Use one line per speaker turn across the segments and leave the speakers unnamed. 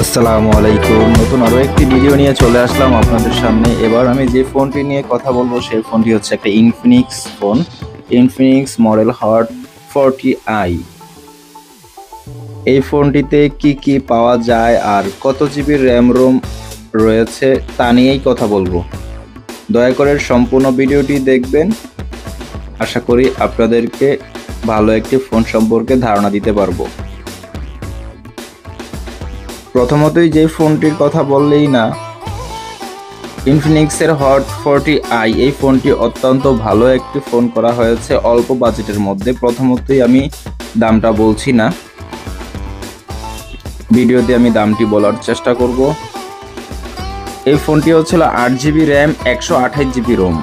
আসসালামু আলাইকুম। নতুন আরো একটি ভিডিও নিয়ে চলে আসলাম আপনাদের সামনে। এবার আমি যে ফোনটি নিয়ে কথা বলবো সেই ফোনটি হচ্ছে একটা Infinix phone. Infinix model hot 40i। এই ফোনটিতে কি কি পাওয়া যায় আর কত জিবি র্যাম রোম রয়েছে তা নিয়েই কথা বলবো। দয়া করে সম্পূর্ণ ভিডিওটি দেখবেন। আশা করি আপনাদেরকে ভালো একটি ফোন সম্পর্কে ধারণা দিতে পারবো। প্রথমতই যে ফোনটির কথা বললেই না, ইনফিনিক্সের হট 40i এই ফোনটি অত্যন্ত ভালো একটি ফোন করা হয়েছে অল্প বাজেটের মধ্যে। প্রথমতই আমি দামটা বলছি না, ভিডিওতে আমি দামটি বলার চেষ্টা করব। এই ফোনটি হচ্ছিল 8GB র্যাম 128GB রোম।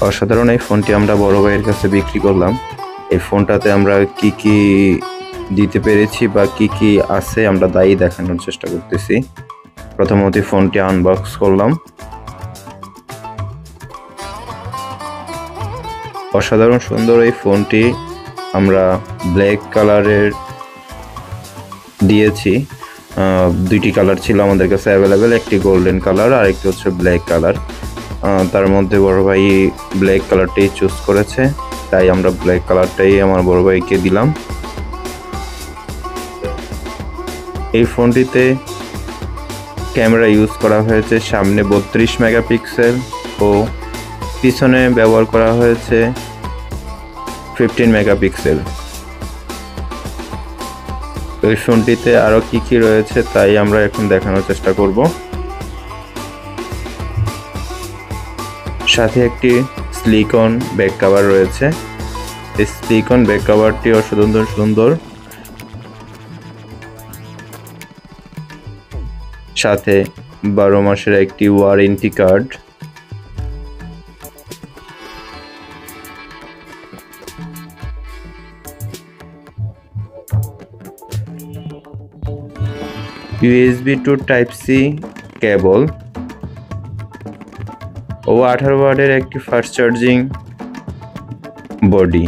অসাধারণ এই ফোনটি আমরা বড় ভাইয়ের কাছে বিক্রি করলাম। এই ফোনটাতে আমরা কি কি দিতে পেরেছি বা কি কি আছে আমরা তাই দেখানোর চেষ্টা করতেছি। প্রথমত ফোনটি আনবক্স করলাম। অসাধারণ সুন্দর এই ফোনটি আমরা ব্ল্যাক কালারের দিয়েছি। দুইটি কালার ছিল আমাদের কাছে অ্যাভেলেবেল, একটি গোল্ডেন কালার আর একটি হচ্ছে ব্ল্যাক কালার। তার মধ্যে বড় ভাই ব্ল্যাক কালারটাই চুজ করেছে, তাই আমরা ব্ল্যাক কালারটাই আমার বড় ভাইকে দিলাম। এই ফোনটিতে ক্যামেরা ইউজ করা হয়েছে সামনে 32 মেগাপিক্সেল ও পিছনে ব্যবহার করা হয়েছে 15 মেগাপিক্সেল। এই ফোনটিতে আরো কি কি রয়েছে তাই আমরা এখন দেখানোর চেষ্টা করব। সাথে একটি সিলিকন ব্যাক কভার রয়েছে। এই সিলিকন ব্যাক কভারটি অসাধারণ সুন্দর। সাথে 12 মাসের একটি warranty card. USB to type C cable ও 18 ওয়াটের একটি ফাস্ট চার্জিং বডি।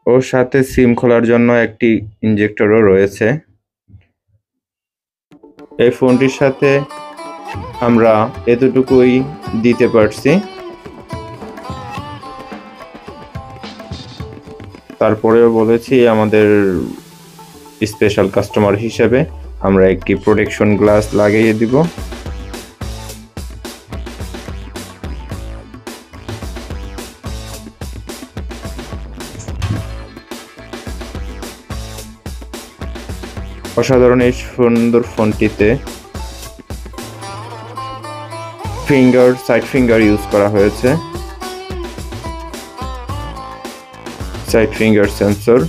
ওর সাথে সিম খোলার জন্য একটি ইনজেক্টরও রয়েছে। এই ফোনটির সাথে আমরা এতটুকুই দিতে পারছি। তারপরেও বলেছি আমাদের স্পেশাল কাস্টমার হিসেবে আমরা একটি প্রোটেকশন গ্লাস লাগিয়ে দিব। অসাধারণ এই সুন্দর ফোনটিতে সাইড ফিঙ্গার ইউজ করা হয়েছে, সাইড ফিঙ্গার সেন্সর।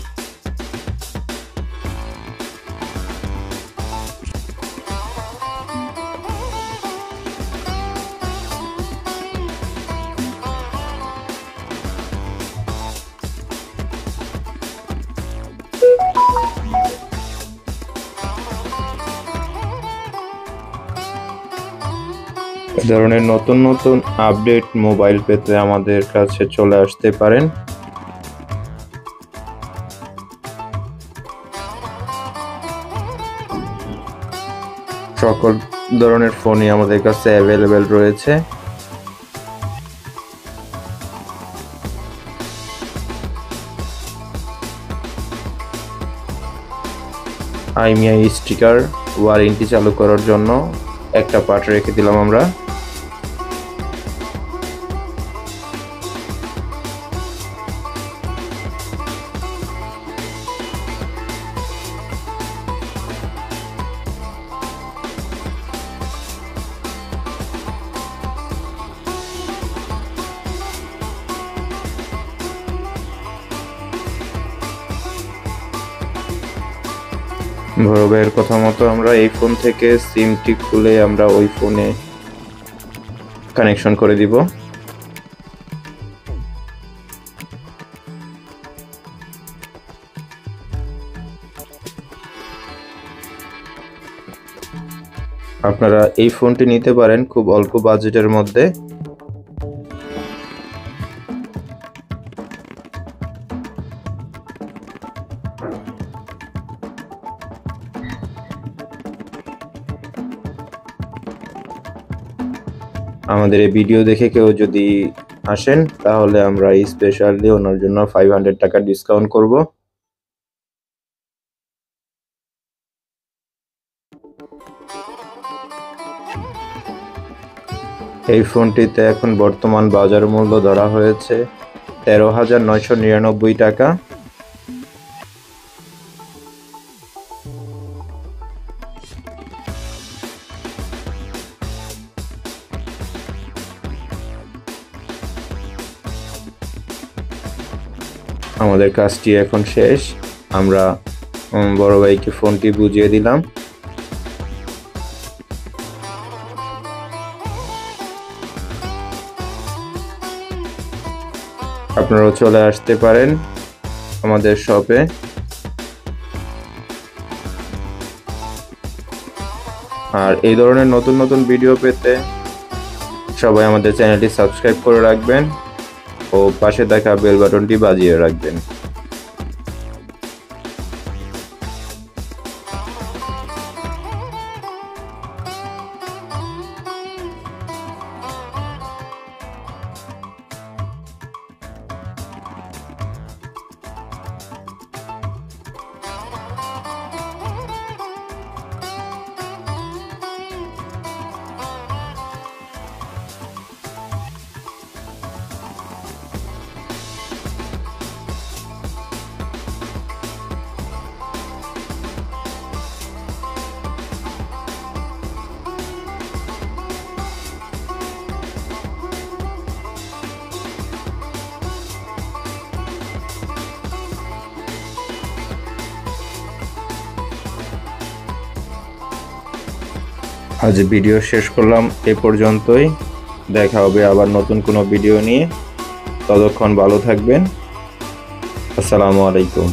এ ধরনের নতুন নতুন আপডেট মোবাইল পেতে আমাদের কাছে চলে আসতে পারেন। সকল ধরনের ফোনই আমাদের কাছে অ্যাভেলেবেল রয়েছে। আইমিআই স্টিকার ওয়ারেন্টি চালু করার জন্য একটা পার্ট রেখে দিলাম আমরা। বড় ভাইয়ের কথা মতো আমরা এই ফোন থেকে সিমটি খুলে আমরা ওই ফোনে কানেকশন করে দিব। আপনারা এই ফোনটি নিতে পারেন খুব অল্প বাজেটের মধ্যে। আমাদের এই ভিডিও দেখে কেউ যদি আসেন তাহলে আমরা স্পেশালি ওনার জন্য 500 টাকা ডিসকাউন্ট করব। এই ফোনটিতে এখন বর্তমান বাজার মূল্য ধরা হয়েছে 13,999 টাকা। আমাদের কাজটি এখন শেষ। আমরা বড় ভাইকে ফোনটি বুঝিয়ে দিলাম। আপনারাও চলে আসতে পারেন আমাদের শপে। আর এই ধরনের নতুন নতুন ভিডিও পেতে সবাই আমাদের চ্যানেলটি সাবস্ক্রাইব করে রাখবেন ও পাশে থাকা বেল বাটনটি বাজিয়ে রাখবেন। আজ ভিডিও শেষ করলাম এ পর্যন্তই। দেখা হবে আবার নতুন কোনো ভিডিও নিয়ে। ততক্ষণ ভালো থাকবেন। আসসালামু আলাইকুম।